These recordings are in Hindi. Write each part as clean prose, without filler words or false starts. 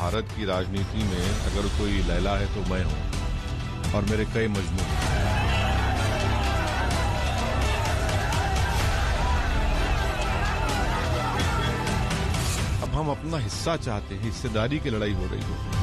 भारत की राजनीति में अगर कोई लैला है तो मैं हूं और मेरे कई मजनू। अब हम अपना हिस्सा चाहते हैं, हिस्सेदारी की लड़ाई हो रही है।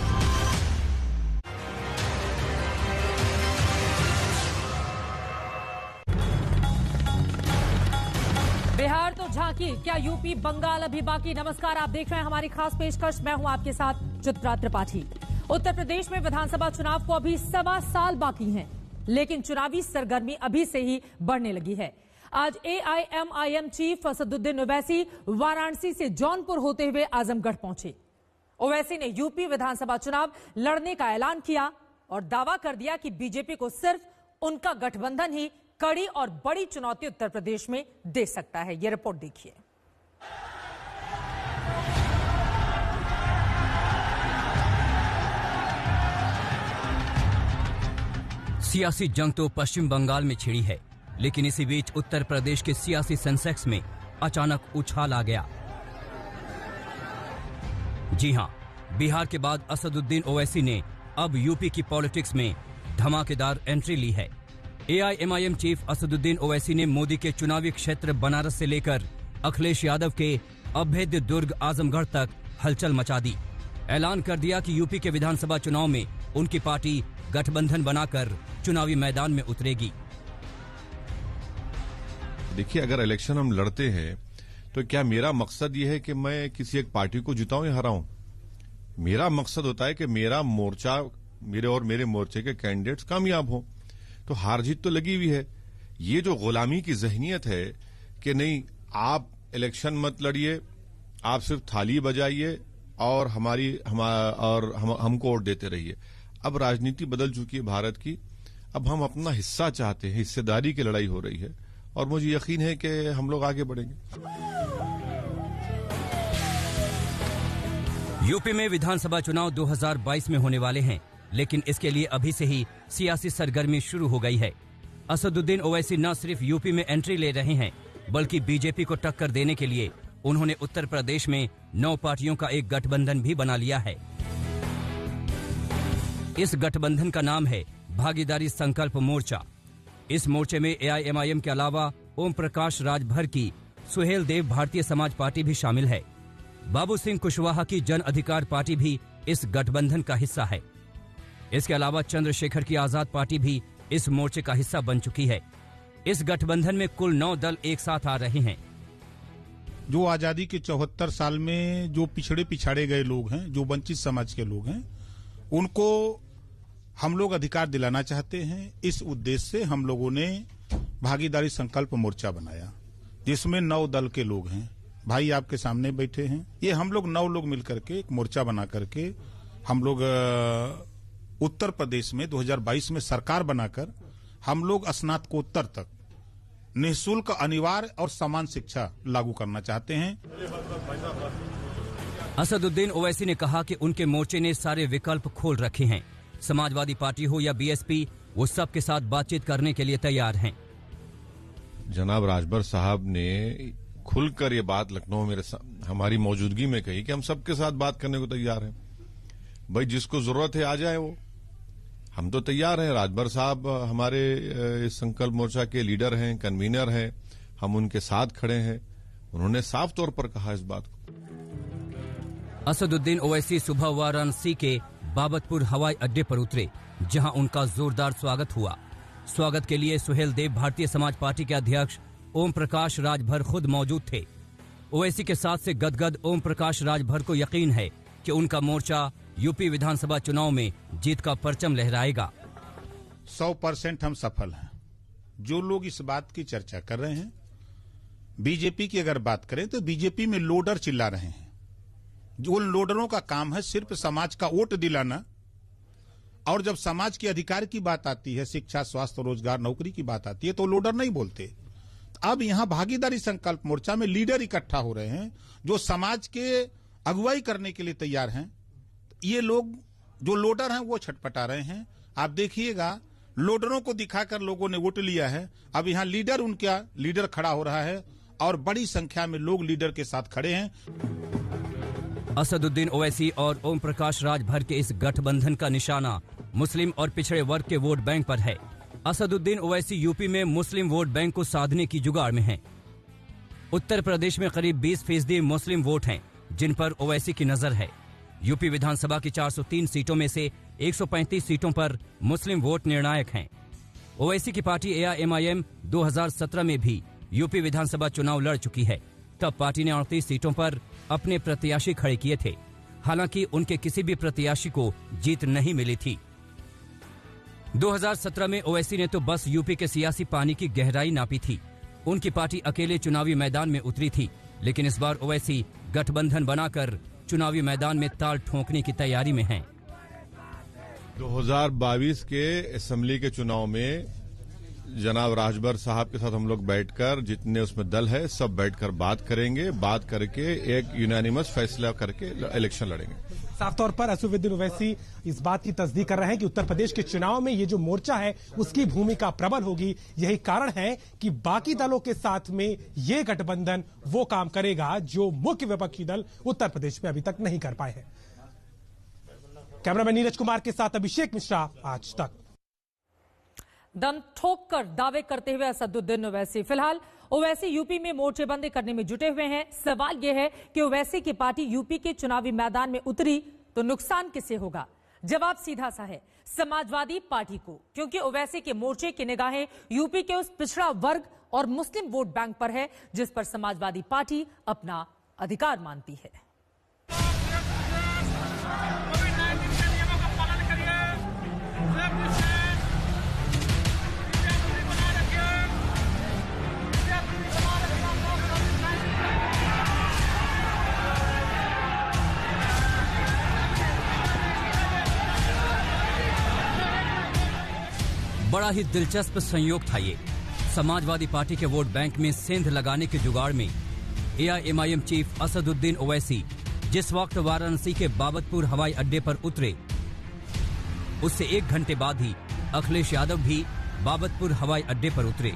बिहार तो झांकी, क्या यूपी बंगाल अभी बाकी? नमस्कार, आप देख रहे हैं हमारी खास पेशकश। मैं हूं आपके साथ चित्रा त्रिपाठी। उत्तर प्रदेश में विधानसभा चुनाव को अभी 1.25 साल बाकी हैं, लेकिन चुनावी सरगर्मी अभी से ही बढ़ने लगी है। आज AIMIM चीफ असदुद्दीन ओवैसी वाराणसी से जौनपुर होते हुए आजमगढ़ पहुंचे। ओवैसी ने यूपी विधानसभा चुनाव लड़ने का ऐलान किया और दावा कर दिया कि बीजेपी को सिर्फ उनका गठबंधन ही कड़ी और बड़ी चुनौती उत्तर प्रदेश में दे सकता है। यह रिपोर्ट देखिए। सियासी जंग तो पश्चिम बंगाल में छिड़ी है, लेकिन इसी बीच उत्तर प्रदेश के सियासी सेंसेक्स में अचानक उछाल आ गया। जी हां, बिहार के बाद असदुद्दीन ओवैसी ने अब यूपी की पॉलिटिक्स में धमाकेदार एंट्री ली है। AIMIM चीफ असदुद्दीन ओवैसी ने मोदी के चुनावी क्षेत्र बनारस से लेकर अखिलेश यादव के अभेद्य दुर्ग आजमगढ़ तक हलचल मचा दी। ऐलान कर दिया कि यूपी के विधानसभा चुनाव में उनकी पार्टी गठबंधन बनाकर चुनावी मैदान में उतरेगी। देखिए, अगर इलेक्शन हम लड़ते हैं तो क्या मेरा मकसद यह है कि मैं किसी एक पार्टी को जिताऊं या हराऊं? मेरा मकसद होता है कि मेरा मोर्चा, मेरे और मेरे मोर्चे के कैंडिडेट्स कामयाब हों। तो हार जीत तो लगी हुई है। ये जो गुलामी की जहनियत है कि नहीं, आप इलेक्शन मत लड़िए, आप सिर्फ थाली बजाइए और हमको वोट देते रहिए। अब राजनीति बदल चुकी है भारत की। अब हम अपना हिस्सा चाहते हैं, हिस्सेदारी की लड़ाई हो रही है और मुझे यकीन है कि हम लोग आगे बढ़ेंगे। यूपी में विधानसभा चुनाव 2022 में होने वाले हैं, लेकिन इसके लिए अभी से ही सियासी सरगर्मी शुरू हो गई है। असदुद्दीन ओवैसी न सिर्फ यूपी में एंट्री ले रहे हैं, बल्कि बीजेपी को टक्कर देने के लिए उन्होंने उत्तर प्रदेश में 9 पार्टियों का एक गठबंधन भी बना लिया है। इस गठबंधन का नाम है भागीदारी संकल्प मोर्चा। इस मोर्चे में AIMIM के अलावा ओम प्रकाश राजभर की सुहेल देव भारतीय समाज पार्टी भी शामिल है। बाबू सिंह कुशवाहा की जन अधिकार पार्टी भी इस गठबंधन का हिस्सा है। इसके अलावा चंद्रशेखर की आजाद पार्टी भी इस मोर्चे का हिस्सा बन चुकी है। इस गठबंधन में कुल 9 दल एक साथ आ रहे हैं। जो आजादी के 74 साल में जो पिछाड़े गए लोग हैं, जो वंचित समाज के लोग हैं, उनको हम लोग अधिकार दिलाना चाहते हैं। इस उद्देश्य से हम लोगों ने भागीदारी संकल्प मोर्चा बनाया, जिसमें 9 दल के लोग हैं। भाई आपके सामने बैठे हैं। ये हम लोग 9 लोग मिलकर के एक मोर्चा बना करके हम लोग उत्तर प्रदेश में 2022 में सरकार बनाकर हम लोग स्नातकोत्तर तक निःशुल्क, अनिवार्य और समान शिक्षा लागू करना चाहते हैं। असदुद्दीन ओवैसी ने कहा कि उनके मोर्चे ने सारे विकल्प खोल रखे हैं। समाजवादी पार्टी हो या BSP, वो सबके साथ बातचीत करने के लिए तैयार हैं। जनाब राजभर साहब ने खुलकर ये बात लखनऊ में हमारी मौजूदगी में कही कि हम सबके साथ बात करने को तैयार हैं। भाई, जिसको जरूरत है आ जाए, वो हम तो तैयार हैं। राजभर साहब हमारे इस संकल्प मोर्चा के लीडर हैं, कन्वीनर हैं, हम उनके साथ खड़े हैं। उन्होंने साफ तौर पर कहा इस बात को। असदुद्दीन ओवैसी सुबह वाराणसी के बाबतपुर हवाई अड्डे पर उतरे, जहां उनका जोरदार स्वागत हुआ। स्वागत के लिए सुहेल देव भारतीय समाज पार्टी के अध्यक्ष ओम प्रकाश राजभर खुद मौजूद थे। ओवैसी के साथ से गदगद ओम प्रकाश राजभर को यकीन है कि उनका मोर्चा यूपी विधानसभा चुनाव में जीत का परचम लहराएगा। 100% हम सफल हैं। जो लोग इस बात की चर्चा कर रहे हैं, बीजेपी की अगर बात करें तो बीजेपी में लोडर चिल्ला रहे हैं। जो लोडरों का काम है सिर्फ समाज का वोट दिलाना, और जब समाज के अधिकार की बात आती है, शिक्षा, स्वास्थ्य, रोजगार, नौकरी की बात आती है, तो लोडर नहीं बोलते। अब यहां भागीदारी संकल्प मोर्चा में लीडर इकट्ठा हो रहे हैं जो समाज के अगुवाई करने के लिए तैयार हैं। ये लोग जो लोडर हैं वो छटपटा रहे हैं। आप देखिएगा, लोडरों को दिखाकर लोगों ने वोट लिया है। अब यहां उनका लीडर खड़ा हो रहा है और बड़ी संख्या में लोग लीडर के साथ खड़े हैं। असदुद्दीन ओवैसी और ओम प्रकाश राजभर के इस गठबंधन का निशाना मुस्लिम और पिछड़े वर्ग के वोट बैंक पर है। असदुद्दीन ओवैसी यूपी में मुस्लिम वोट बैंक को साधने की जुगाड़ में हैं। उत्तर प्रदेश में करीब 20% मुस्लिम वोट हैं, जिन पर ओवैसी की नजर है। यूपी विधानसभा की 403 सीटों में से 135 सीटों पर मुस्लिम वोट निर्णायक हैं। ओवैसी की पार्टी AIMIM 2017 में भी यूपी विधानसभा चुनाव लड़ चुकी है। तब पार्टी ने 38 सीटों पर अपने प्रत्याशी खड़े किए थे। हालांकि उनके किसी भी प्रत्याशी को जीत नहीं मिली थी। 2017 में ओवैसी ने तो बस यूपी के सियासी पानी की गहराई नापी थी। उनकी पार्टी अकेले चुनावी मैदान में उतरी थी, लेकिन इस बार ओवैसी गठबंधन बनाकर चुनावी मैदान में ताल ठोंकने की तैयारी में हैं। 2022 के असेंबली के चुनाव में जनाब राजभर साहब के साथ हम लोग बैठकर, जितने उसमें दल है सब बैठकर बात करेंगे, बात करके एक यूनानिमस फैसला करके इलेक्शन लड़ेंगे। साफ तौर पर असदुद्दीन ओवैसी इस बात की तस्दीक कर रहे हैं कि उत्तर प्रदेश के चुनाव में ये जो मोर्चा है उसकी भूमिका प्रबल होगी। यही कारण है कि बाकी दलों के साथ में ये गठबंधन वो काम करेगा जो मुख्य विपक्षी दल उत्तर प्रदेश में अभी तक नहीं कर पाए हैं। कैमरामैन नीरज कुमार के साथ अभिषेक मिश्रा, आज तक। दम ठोक कर दावे करते हुए असदुद्दीन ओवैसी। फिलहाल ओवैसी यूपी में मोर्चेबंदी करने में जुटे हुए हैं। सवाल यह है कि ओवैसी की पार्टी यूपी के चुनावी मैदान में उतरी तो नुकसान किसे होगा? जवाब सीधा सा है, समाजवादी पार्टी को, क्योंकि ओवैसी के मोर्चे की निगाहें यूपी के उस पिछड़ा वर्ग और मुस्लिम वोट बैंक पर है जिस पर समाजवादी पार्टी अपना अधिकार मानती है। बड़ा ही दिलचस्प संयोग था ये। समाजवादी पार्टी के वोट बैंक में सेंध लगाने के जुगाड़ में AIMIM चीफ असदुद्दीन ओवैसी जिस वक्त वाराणसी के बाबतपुर हवाई अड्डे पर उतरे, उससे 1 घंटे बाद ही अखिलेश यादव भी बाबतपुर हवाई अड्डे पर उतरे।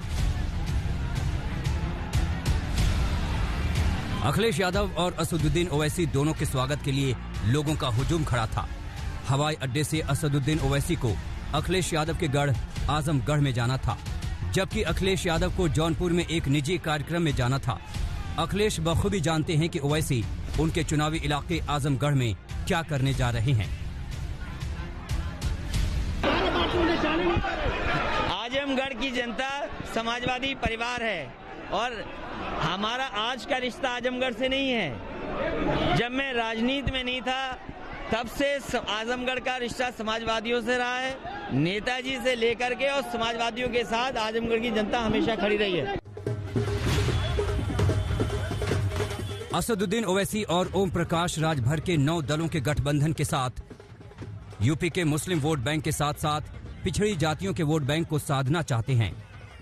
अखिलेश यादव और असदुद्दीन ओवैसी दोनों के स्वागत के लिए लोगों का हुजूम खड़ा था। हवाई अड्डे से असदुद्दीन ओवैसी को अखिलेश यादव के गढ़ आजमगढ़ में जाना था, जबकि अखिलेश यादव को जौनपुर में एक निजी कार्यक्रम में जाना था। अखिलेश बखूबी जानते हैं कि ओवैसी उनके चुनावी इलाके आजमगढ़ में क्या करने जा रहे हैं। आजमगढ़ की जनता समाजवादी परिवार है और हमारा आज का रिश्ता आजमगढ़ से नहीं है। जब मैं राजनीति में नहीं था तब से आजमगढ़ का रिश्ता समाजवादियों से रहा है। नेताजी से लेकर के और समाजवादियों के साथ आजमगढ़ की जनता हमेशा खड़ी रही है। असदुद्दीन ओवैसी और ओम प्रकाश राजभर के 9 दलों के गठबंधन के साथ यूपी के मुस्लिम वोट बैंक के साथ साथ पिछड़ी जातियों के वोट बैंक को साधना चाहते हैं।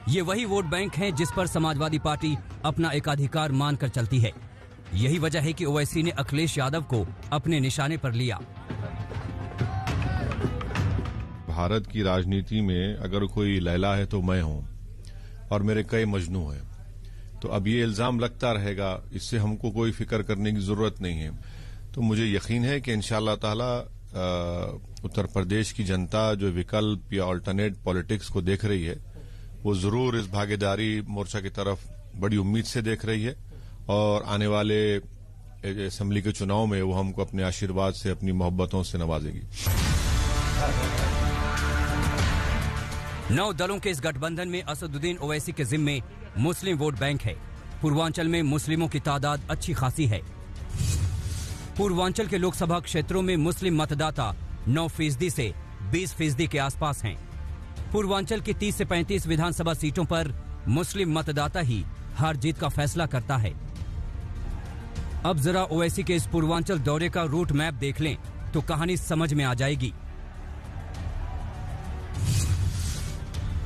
ये वही वोट बैंक हैं जिस पर समाजवादी पार्टी अपना एकाधिकार मानकर चलती है। यही वजह है कि ओवैसी ने अखिलेश यादव को अपने निशाने पर लिया। भारत की राजनीति में अगर कोई लैला है तो मैं हूं और मेरे कई मजनू हैं। तो अब ये इल्जाम लगता रहेगा, इससे हमको कोई फिक्र करने की जरूरत नहीं है। तो मुझे यकीन है कि इंशाअल्लाह ताला उत्तर प्रदेश की जनता जो विकल्प या अल्टरनेट पॉलिटिक्स को देख रही है वो जरूर इस भागीदारी मोर्चा की तरफ बड़ी उम्मीद से देख रही है और आने वाले असेंबली के चुनाव में वो हमको अपने आशीर्वाद से, अपनी मोहब्बतों से नवाजेगी। 9 दलों के इस गठबंधन में असदुद्दीन ओवैसी के जिम्मे मुस्लिम वोट बैंक है। पूर्वांचल में मुस्लिमों की तादाद अच्छी खासी है। पूर्वांचल के लोकसभा क्षेत्रों में मुस्लिम मतदाता 9% से 20% के आसपास हैं। पूर्वांचल की 30 से 35 विधानसभा सीटों पर मुस्लिम मतदाता ही हार जीत का फैसला करता है। अब जरा ओवैसी के इस पूर्वांचल दौरे का रूट मैप देख लें तो कहानी समझ में आ जाएगी।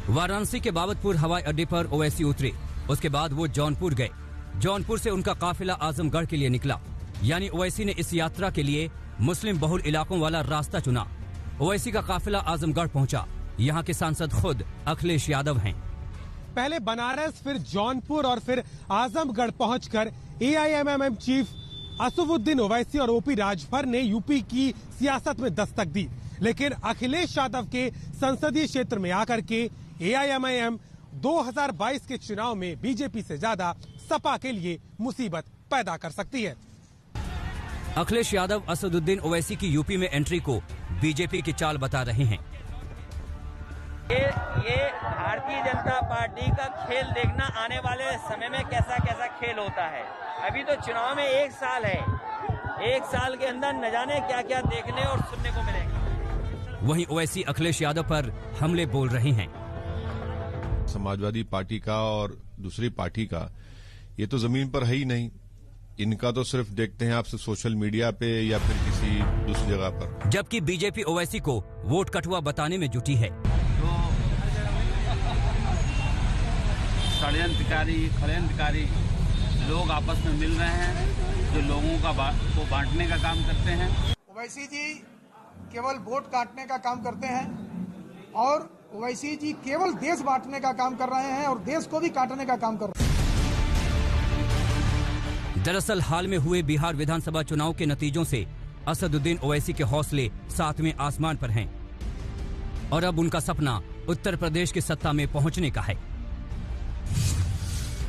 वाराणसी के बाबतपुर हवाई अड्डे पर ओवैसी उतरे, उसके बाद वो जौनपुर गए। जौनपुर से उनका काफिला आजमगढ़ के लिए निकला, यानी ओवैसी ने इस यात्रा के लिए मुस्लिम बहुल इलाकों वाला रास्ता चुना। ओवैसी का काफिला आजमगढ़ पहुंचा। यहाँ के सांसद खुद अखिलेश यादव हैं। पहले बनारस, फिर जौनपुर और फिर आजमगढ़ पहुंचकर AIMIM चीफ असदुद्दीन ओवैसी और ओपी राजभर ने यूपी की सियासत में दस्तक दी, लेकिन अखिलेश यादव के संसदीय क्षेत्र में आकर के एआईएमआईएम 2022 के चुनाव में बीजेपी से ज्यादा सपा के लिए मुसीबत पैदा कर सकती है। अखिलेश यादव असदुद्दीन ओवैसी की यूपी में एंट्री को बीजेपी की चाल बता रहे हैं। ये भारतीय जनता पार्टी का खेल देखना आने वाले समय में कैसा कैसा खेल होता है। अभी तो चुनाव में 1 साल है, 1 साल के अंदर न जाने क्या क्या देखने और सुनने को मिलेगा। वहीं ओवैसी अखिलेश यादव पर हमले बोल रहे हैं। समाजवादी पार्टी का और दूसरी पार्टी का ये तो जमीन पर है ही नहीं, इनका तो सिर्फ देखते हैं आपसे सोशल मीडिया पे या फिर किसी दूसरी जगह पर। जबकि बीजेपी ओवैसी को वोट कटुआ बताने में जुटी है। षड्यंत्रकारी लोग आपस में मिल रहे हैं, जो लोगों को बांटने का काम करते हैं। ओवैसी जी केवल वोट काटने का काम करते हैं और ओवैसी जी केवल देश बांटने का काम कर रहे हैं और देश को भी काटने का काम कर रहे हैं। दरअसल हाल में हुए बिहार विधानसभा चुनाव के नतीजों से असदुद्दीन ओवैसी के हौसले 7वें आसमान पर हैं और अब उनका सपना उत्तर प्रदेश की सत्ता में पहुंचने का है।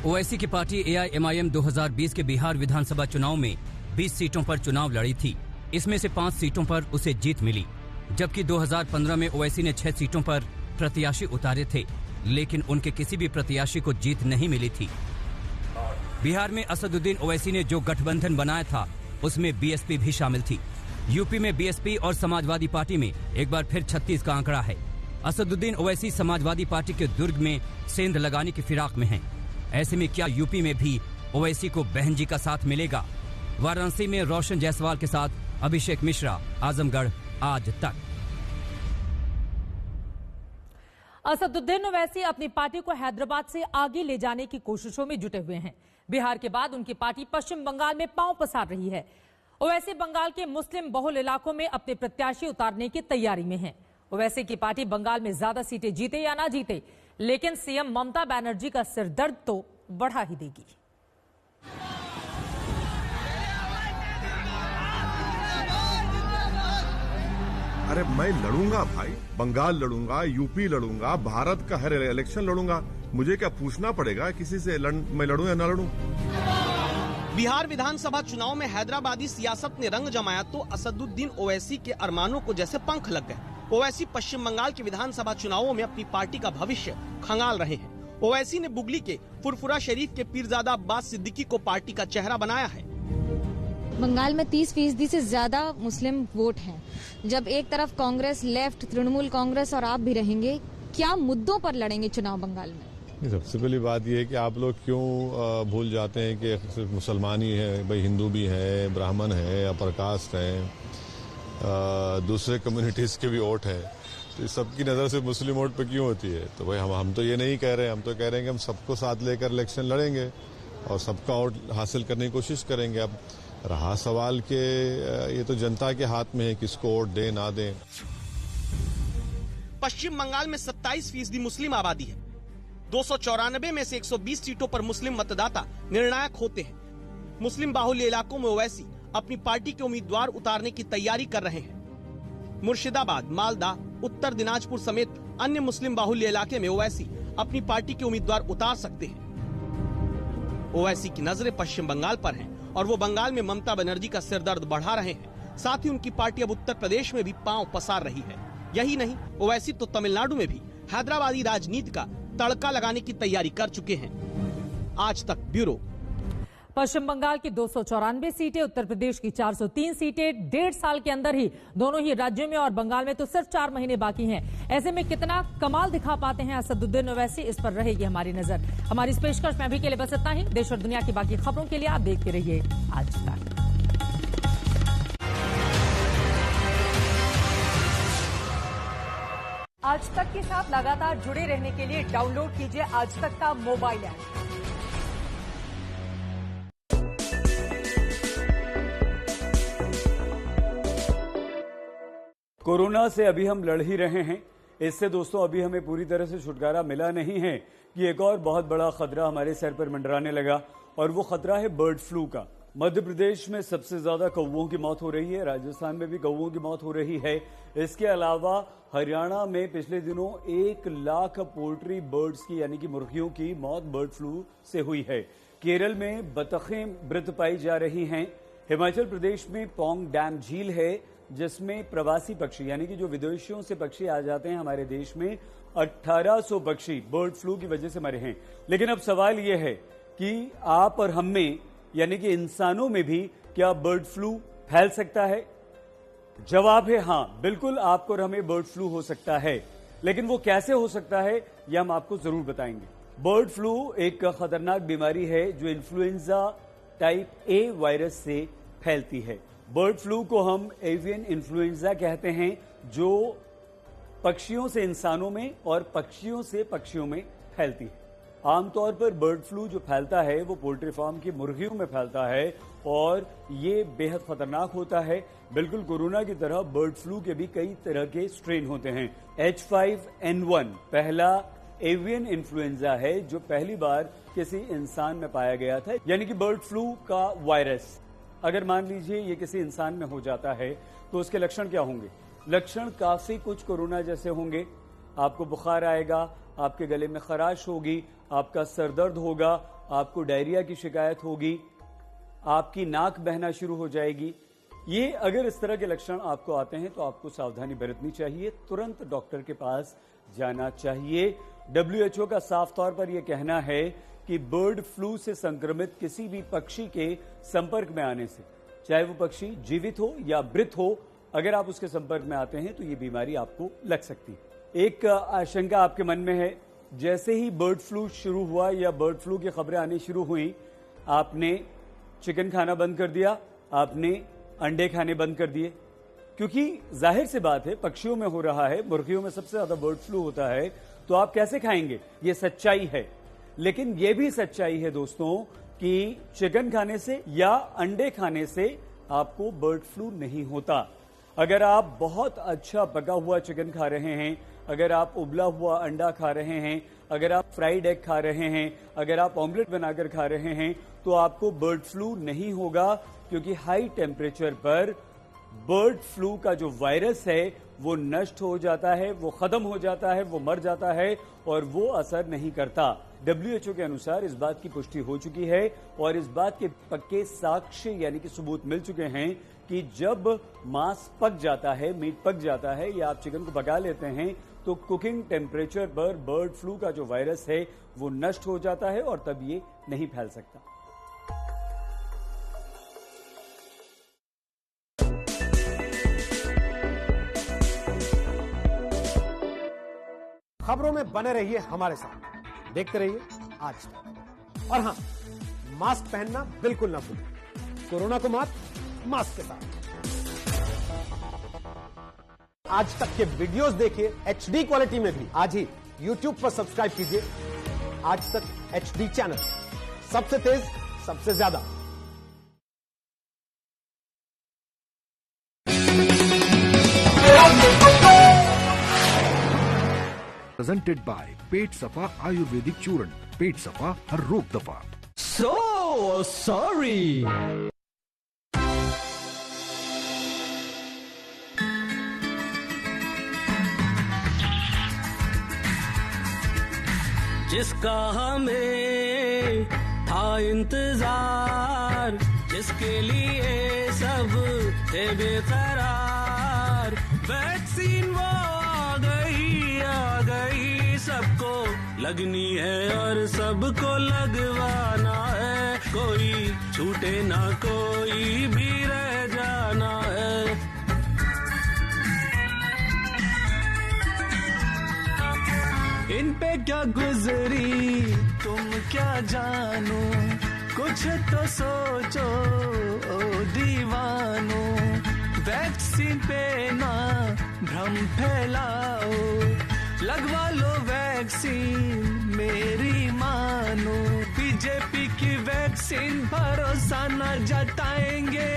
ओवैसी की पार्टी एआईएमआईएम 2020 के बिहार विधानसभा चुनाव में 20 सीटों पर चुनाव लड़ी थी। इसमें से 5 सीटों पर उसे जीत मिली, जबकि 2015 में ओवैसी ने 6 सीटों पर प्रत्याशी उतारे थे, लेकिन उनके किसी भी प्रत्याशी को जीत नहीं मिली थी। बिहार में असदुद्दीन ओवैसी ने जो गठबंधन बनाया था उसमें बीएसपी भी शामिल थी। यूपी में बीएसपी और समाजवादी पार्टी में एक बार फिर 36 का आंकड़ा है। असदुद्दीन ओवैसी समाजवादी पार्टी के दुर्ग में सेंध लगाने की फिराक में हैं। ऐसे में क्या यूपी में भी ओवैसी को बहन जी का साथ मिलेगा? वाराणसी में रोशन जायसवाल के साथ अभिषेक मिश्रा, आजमगढ़ आज तक। असदुद्दीन ओवैसी अपनी पार्टी को हैदराबाद से आगे ले जाने की कोशिशों में जुटे हुए हैं। बिहार के बाद उनकी पार्टी पश्चिम बंगाल में पांव पसार रही है। ओवैसी बंगाल के मुस्लिम बहुल इलाकों में अपने प्रत्याशी उतारने की तैयारी में है। ओवैसी की पार्टी बंगाल में ज्यादा सीटें जीते या ना जीते, लेकिन सीएम ममता बनर्जी का सिरदर्द तो बढ़ा ही देगी। अरे मैं लड़ूंगा भाई, बंगाल लड़ूंगा, यूपी लड़ूंगा, भारत का हर इलेक्शन लड़ूंगा। मुझे क्या पूछना पड़ेगा किसी से मैं लड़ूं या ना लड़ूं? बिहार विधानसभा चुनाव में हैदराबादी सियासत ने रंग जमाया तो असदुद्दीन ओवैसी के अरमानों को जैसे पंख लग गए। ओवैसी पश्चिम बंगाल के विधानसभा चुनावों में अपनी पार्टी का भविष्य खंगाल रहे हैं। ओवैसी ने बुगली के फुरफुरा शरीफ के पीरजादा अब्बास सिद्दीकी को पार्टी का चेहरा बनाया है। बंगाल में 30% से ज्यादा मुस्लिम वोट हैं। जब एक तरफ कांग्रेस, लेफ्ट, तृणमूल कांग्रेस और आप भी रहेंगे, क्या मुद्दों पर लड़ेंगे चुनाव बंगाल में? सबसे पहली बात यह है कि आप लोग क्यों भूल जाते हैं कि सिर्फ मुसलमान ही है, भाई हिंदू भी है, ब्राह्मण है, अपर कास्ट है, दूसरे कम्युनिटीज के भी वोट है, तो इस सबकी नजर से मुस्लिम वोट पे क्यों होती है? तो भाई हम तो ये नहीं कह रहे, हम तो कह रहे हैं कि हम सबको साथ लेकर इलेक्शन लड़ेंगे और सबका वोट हासिल करने की कोशिश करेंगे। अब रहा सवाल के ये तो जनता के हाथ में है किसको वोट दें ना दें। पश्चिम बंगाल में 27% मुस्लिम आबादी है। 294 में से 120 सीटों पर मुस्लिम मतदाता निर्णायक होते हैं। मुस्लिम बाहुल्य इलाकों में ओवैसी अपनी पार्टी के उम्मीदवार उतारने की तैयारी कर रहे हैं। मुर्शिदाबाद, मालदा, उत्तर दिनाजपुर समेत अन्य मुस्लिम बाहुल्य इलाके में ओवैसी अपनी पार्टी के उम्मीदवार उतार सकते हैं। ओवैसी की नजरें पश्चिम बंगाल पर हैं और वो बंगाल में ममता बनर्जी का सिरदर्द बढ़ा रहे हैं। साथ ही उनकी पार्टी अब उत्तर प्रदेश में भी पांव पसार रही है। यही नहीं, ओवैसी तो तमिलनाडु में भी हैदराबादी राजनीति का तड़का लगाने की तैयारी कर चुके हैं। आज तक ब्यूरो। पश्चिम बंगाल की 294 सीटें, उत्तर प्रदेश की 403 सीटें 1.5 साल के अंदर ही दोनों ही राज्यों में, और बंगाल में तो सिर्फ 4 महीने बाकी हैं। ऐसे में कितना कमाल दिखा पाते हैं असदुद्दीन ओवैसी, इस पर रहेगी हमारी नजर। हमारी इस पेशकश में अभी के लिए बस इतना ही। देश और दुनिया की बाकी खबरों के लिए आप देखते रहिए आज तक। आज तक के साथ लगातार जुड़े रहने के लिए डाउनलोड कीजिए आज तक का मोबाइल ऐप। कोरोना से अभी हम लड़ ही रहे हैं। इससे दोस्तों अभी हमें पूरी तरह से छुटकारा मिला नहीं है कि एक और बहुत बड़ा खतरा हमारे सर पर मंडराने लगा, और वो खतरा है बर्ड फ्लू का। मध्य प्रदेश में सबसे ज्यादा कौवों की मौत हो रही है, राजस्थान में भी कौवों की मौत हो रही है। इसके अलावा हरियाणा में पिछले दिनों 1 लाख पोल्ट्री बर्ड्स की यानी कि मुर्गियों की मौत बर्ड फ्लू से हुई है। केरल में बतखें मृत पाई जा रही हैं। हिमाचल प्रदेश में पौंग डैम झील है जिसमें प्रवासी पक्षी यानी कि जो विदेशियों से पक्षी आ जाते हैं हमारे देश में 1800 पक्षी बर्ड फ्लू की वजह से मरे हैं। लेकिन अब सवाल यह है कि आप और हम में यानी कि इंसानों में भी क्या बर्ड फ्लू फैल सकता है? जवाब है हां, बिल्कुल आपको और हमें बर्ड फ्लू हो सकता है। लेकिन वो कैसे हो सकता है यह हम आपको जरूर बताएंगे। बर्ड फ्लू एक खतरनाक बीमारी है जो इन्फ्लुएंजा टाइप ए वायरस से फैलती है। बर्ड फ्लू को हम एवियन इन्फ्लुएंजा कहते हैं जो पक्षियों से इंसानों में और पक्षियों से पक्षियों में फैलती है। आमतौर पर बर्ड फ्लू जो फैलता है वो पोल्ट्री फार्म की मुर्गियों में फैलता है और ये बेहद खतरनाक होता है। बिल्कुल कोरोना की तरह बर्ड फ्लू के भी कई तरह के स्ट्रेन होते हैं। H5N1 पहला एवियन इन्फ्लुएंजा है जो पहली बार किसी इंसान में पाया गया था, यानी कि बर्ड फ्लू का वायरस अगर मान लीजिए ये किसी इंसान में हो जाता है तो उसके लक्षण क्या होंगे? लक्षण काफी कुछ कोरोना जैसे होंगे। आपको बुखार आएगा, आपके गले में खराश होगी, आपका सर दर्द होगा, आपको डायरिया की शिकायत होगी, आपकी नाक बहना शुरू हो जाएगी। ये अगर इस तरह के लक्षण आपको आते हैं तो आपको सावधानी बरतनी चाहिए, तुरंत डॉक्टर के पास जाना चाहिए। WHO का साफ तौर पर यह कहना है कि बर्ड फ्लू से संक्रमित किसी भी पक्षी के संपर्क में आने से, चाहे वो पक्षी जीवित हो या मृत हो, अगर आप उसके संपर्क में आते हैं तो ये बीमारी आपको लग सकती है। एक आशंका आपके मन में है, जैसे ही बर्ड फ्लू शुरू हुआ या बर्ड फ्लू की खबरें आनी शुरू हुई, आपने चिकन खाना बंद कर दिया, आपने अंडे खाने बंद कर दिए, क्योंकि जाहिर सी बात है पक्षियों में हो रहा है, मुर्गियों में सबसे ज्यादा बर्ड फ्लू होता है, तो आप कैसे खाएंगे? ये सच्चाई है। लेकिन यह भी सच्चाई है दोस्तों कि चिकन खाने से या अंडे खाने से आपको बर्ड फ्लू नहीं होता। अगर आप बहुत अच्छा पका हुआ चिकन खा रहे हैं, अगर आप उबला हुआ अंडा खा रहे हैं, अगर आप फ्राइड एग खा रहे हैं, अगर आप ऑमलेट बनाकर खा रहे हैं, तो आपको बर्ड फ्लू नहीं होगा, क्योंकि हाई टेम्परेचर पर बर्ड फ्लू का जो वायरस है वो नष्ट हो जाता है, वो खत्म हो जाता है, वो मर जाता है और वो असर नहीं करता। WHO के अनुसार इस बात की पुष्टि हो चुकी है और इस बात के पक्के साक्ष्य यानी कि सबूत मिल चुके हैं कि जब मांस पक जाता है, मीट पक जाता है या आप चिकन को पका लेते हैं तो कुकिंग टेम्परेचर पर बर्ड फ्लू का जो वायरस है वो नष्ट हो जाता है और तब ये नहीं फैल सकता। खबरों में बने रहिए हमारे साथ, देखते रहिए आज तक। और हां, मास्क पहनना बिल्कुल ना भूलें। कोरोना को मात मास्क के साथ। आज तक के वीडियोस देखिए HD क्वालिटी में भी। आज ही YouTube पर सब्सक्राइब कीजिए आज तक HD चैनल, सबसे तेज, सबसे ज्यादा। प्रेजेंटेड बाय पेट सफा आयुर्वेदिक चूर्ण। पेट सफा हर रोग दफा। So sorry. जिसका हमें था इंतजार, जिसके लिए सब थे बेकरार, वैक्सीन वो आ गई, सबको लगनी है और सबको लगवाना है, कोई छूटे ना कोई भी रह जाना है। इन पे क्या गुजरी तुम क्या जानो, कुछ तो सोचो ओ दीवानो, वैक्सीन पे ना भ्रम फैलाओ, लगवा लो वैक्सीन मेरी मानो, बीजेपी की वैक्सीन भरोसा न जताएंगे,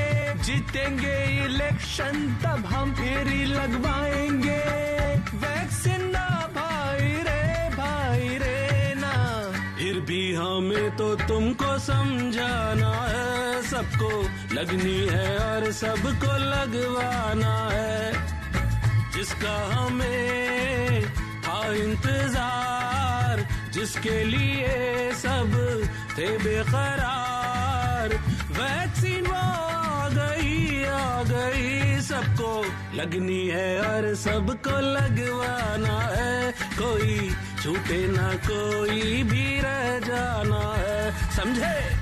जीतेंगे इलेक्शन तब हम फिर ही लगवाएंगे, वैक्सीन ना भाई रे ना, फिर भी हमें तो तुमको समझाना है, सबको लगनी है और सबको लगवाना है। जिसका हमें था इंतजार, जिसके लिए सब थे बेकरार, वैक्सीन वो आ गई, सबको लगनी है और सबको लगवाना है। कोई छूटे ना, कोई भी रह जाना है, समझे?